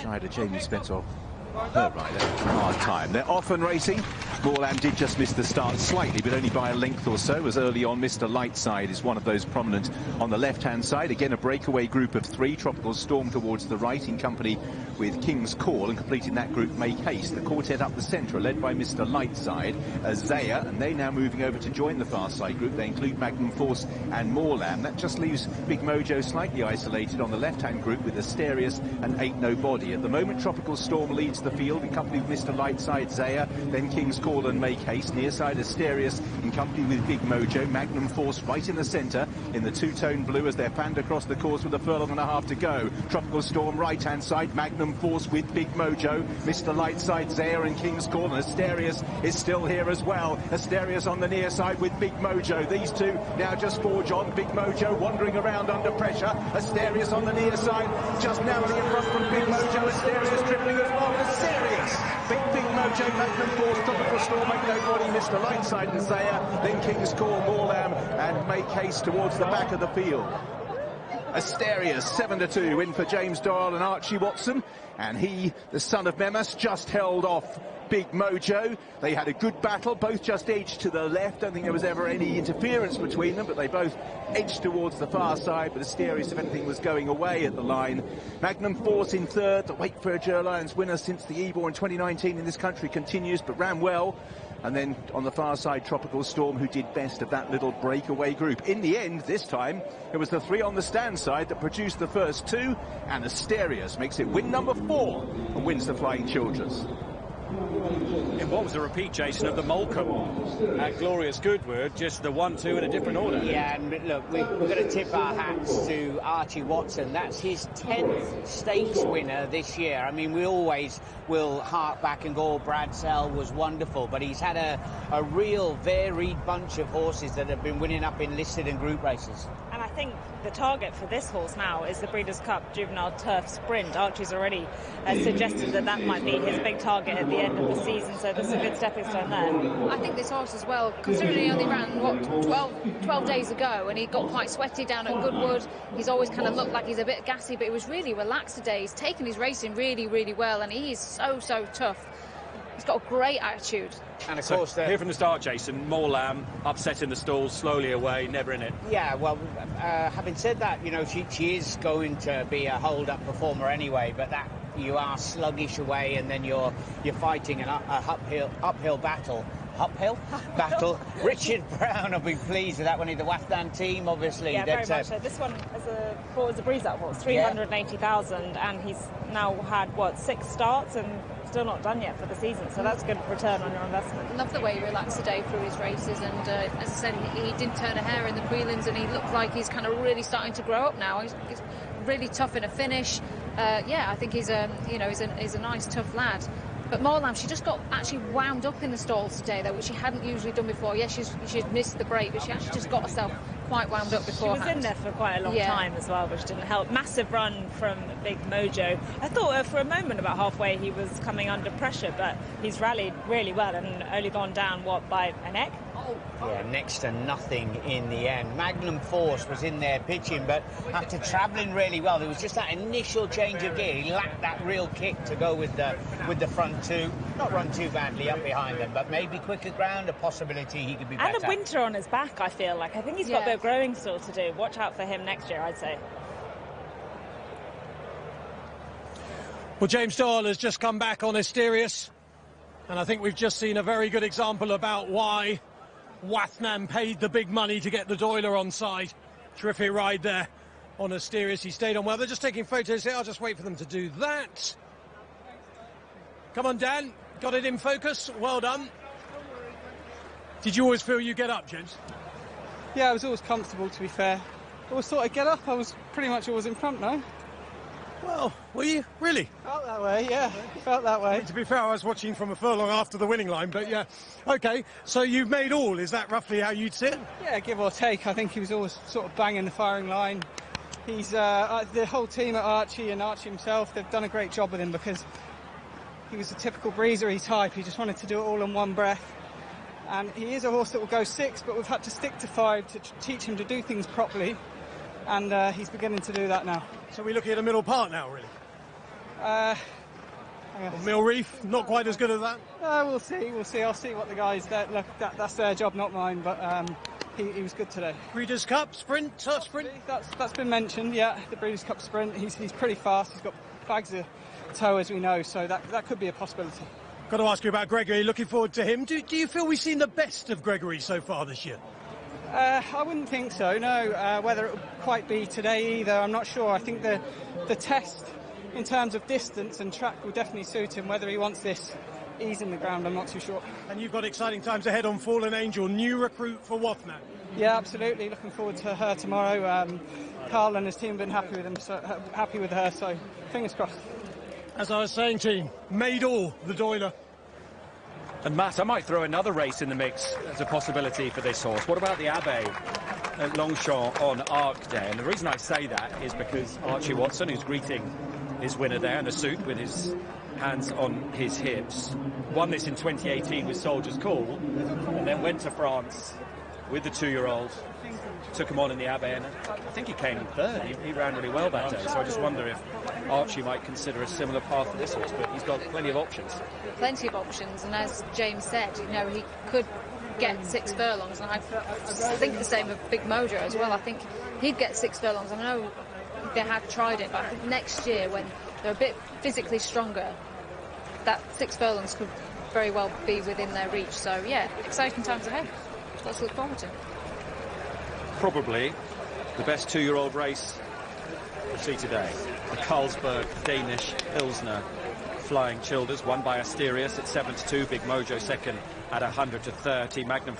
rider, Jamie Spencer, third rider, hard time. They're off and racing. Moorlam did just miss the start slightly, but only by a length or so, as early on Mr. Lightside is one of those prominent on the left-hand side. Again, a breakaway group of 3. Tropical Storm towards the right in company with King's Call, and completing that group, Make Haste. The quartet up the centre, led by Mr. Lightside, Zaya, and they now moving over to join the far side group. They include Magnum Force and Moorlam. That just leaves Big Mojo slightly isolated on the left-hand group with Aesterius and Ain't Nobody. At the moment, Tropical Storm leads the field in company with Mr. Lightside, Zaya, then King's Call and Make Haste. Near side Aesterius in company with Big Mojo. Magnum Force right in the centre in the two-tone blue as they're fanned across the course with a furlong and a half to go. Tropical Storm right-hand side, Magnum Force with Big Mojo, Mr. Lightside, Zaya and King's Call, and Aesterius is still here as well. Aesterius on the near side with Big Mojo. These two now just forge on. Big Mojo wandering around under pressure. Aesterius on the near side, just narrowly in front from Big Mojo. Aesterius tripling as well. Aesterius, Big Mojo, Magnum Force, Tropical Storm, Ain't Nobody, Mr. Lightside and Zaya, then King's Call, Moorlam and Make Haste towards the back of the field. Aesterius 7-2 win for James Doyle and Archie Watson, and he, the son of Memas, just held off Big Mojo. They had a good battle, both just edged to the left. Don't think there was ever any interference between them, but they both edged towards the far side. But Aesterius, if anything, was going away at the line. Magnum Force in third. The Wake for a Joe Lions winner since the Ebor in 2019 in this country continues, but ran well. And then on the far side, Tropical Storm, who did best of that little breakaway group. In the end, this time, it was the 3 on the stand side that produced the first 2, and Aesterius makes it win number 4 and wins the Flying Children's. In what was a repeat, Jason, of the Molecombe at Glorious Goodwood, just the 1-2 in a different order. Yeah, and look, we're going to tip our hats to Archie Watson. That's his 10th stakes winner this year. I mean, we always will hark back and go, oh, Bradsell was wonderful, but he's had a real varied bunch of horses that have been winning up in listed and group races. And I think the target for this horse now is the Breeders' Cup Juvenile Turf Sprint. Archie's already suggested that that might be his big target at the end of the season, so there's a good stepping stone there. I think this horse as well, considering he only ran, what, 12 days ago, and he got quite sweaty down at Goodwood. He's always kind of looked like he's a bit gassy, but he was really relaxed today. He's taken his racing really, really well, and he is so tough. He's got a great attitude. And of course, here from the start, Jason, Moorlam upsetting the stalls, slowly away, never in it. Yeah, well, having said that, you know, she is going to be a hold-up performer anyway, but that you are sluggish away, and then you're fighting an uphill battle. Uphill battle. Richard Brown will be pleased with that one in the Wafdan team, obviously. Yeah, very much so. This one was a breeze up, what, 380,000, and he's now had, what, 6 starts and still not done yet for the season, so that's a good return on your investment. I love the way he relaxed today through his races, and as I said, he didn't turn a hair in the prelims, and he looked like he's kind of really starting to grow up now. He's really tough in a finish. Yeah, I think he's a nice, tough lad. But Moorlam, she just got actually wound up in the stalls today, though, which she hadn't usually done before. Yes, she's missed the break, but she actually just got herself quite wound up beforehand. She was in there for quite a long time as well, which didn't help. Massive run from Big Mojo. I thought for a moment about halfway he was coming under pressure, but he's rallied really well and only gone down, what, by a neck? Yeah, next to nothing in the end. Magnum Force was in there pitching, but after travelling really well, there was just that initial change of gear. He lacked that real kick to go with the front 2. Not run too badly up behind them, but maybe quicker ground, a possibility he could be better. And a winter on his back, I feel like. I think he's got a bit of growing still to do. Watch out for him next year, I'd say. Well, James Doyle has just come back on Aesterius, and I think we've just seen a very good example about why Wathnam paid the big money to get the Doyler on side. Terrific ride there on Aesterius. He stayed on well. They're just taking photos here. I'll just wait for them to do that. Come on, Dan. Got it in focus. Well done. Did you always feel you get up, James? Yeah, I was always comfortable, to be fair. I always thought I'd get up. I was pretty much always in front, no? Well, were you? Really? Felt that way, yeah. Felt that way. To be fair, I was watching from a furlong after the winning line, but yeah. OK, so you've made all. Is that roughly how you'd see it? Yeah, give or take. I think he was always sort of banging the firing line. He's the whole team at Archie and Archie himself, they've done a great job with him because he was a typical breezery type. He just wanted to do it all in one breath. And he is a horse that will go 6, but we've had to stick to 5 to teach him to do things properly. And he's beginning to do that now. So we're looking at a middle part now, really? Millreef, not quite as good as that? We'll see. I'll see what the guys... Look, that's their job, not mine, but he was good today. Breeders' Cup sprint, sprint? That's been mentioned, yeah, the Breeders' Cup sprint. He's pretty fast. He's got bags of toe, as we know, so that could be a possibility. Got to ask you about Gregory. Looking forward to him. Do you feel we've seen the best of Gregory so far this year? I wouldn't think so, no. Whether it will quite be today either, I'm not sure. I think the test in terms of distance and track will definitely suit him. Whether he wants this ease in the ground, I'm not too sure. And you've got exciting times ahead on Fallen Angel, new recruit for Wathnam. Yeah, absolutely. Looking forward to her tomorrow. Carl and his team have been happy with him, happy with her, so fingers crossed. As I was saying, team, made all the Doyler. And Matt, I might throw another race in the mix as a possibility for this horse. What about the Abbey at Longchamp on Arc Day? And the reason I say that is because Archie Watson, who's greeting his winner there in a suit with his hands on his hips, won this in 2018 with Soldier's Call, and then went to France with the 2-year-old, took him on in the Abbey, and I think he came third. He ran really well that day, so I just wonder if Archie might consider a similar path for this horse, but he's got plenty of options. Plenty of options, and as James said, you know, he could get 6 furlongs, and I think the same of Big Mojo as well. I think he'd get 6 furlongs. I know they have tried it, but I think next year, when they're a bit physically stronger, that 6 furlongs could very well be within their reach. So yeah, exciting times ahead. Let's look forward to. Probably the best 2-year-old race we'll see today. The Carlsberg Danish Pilsner Flying Childers, won by Aesterius at 7-2. Big Mojo second at 100-30. Magnum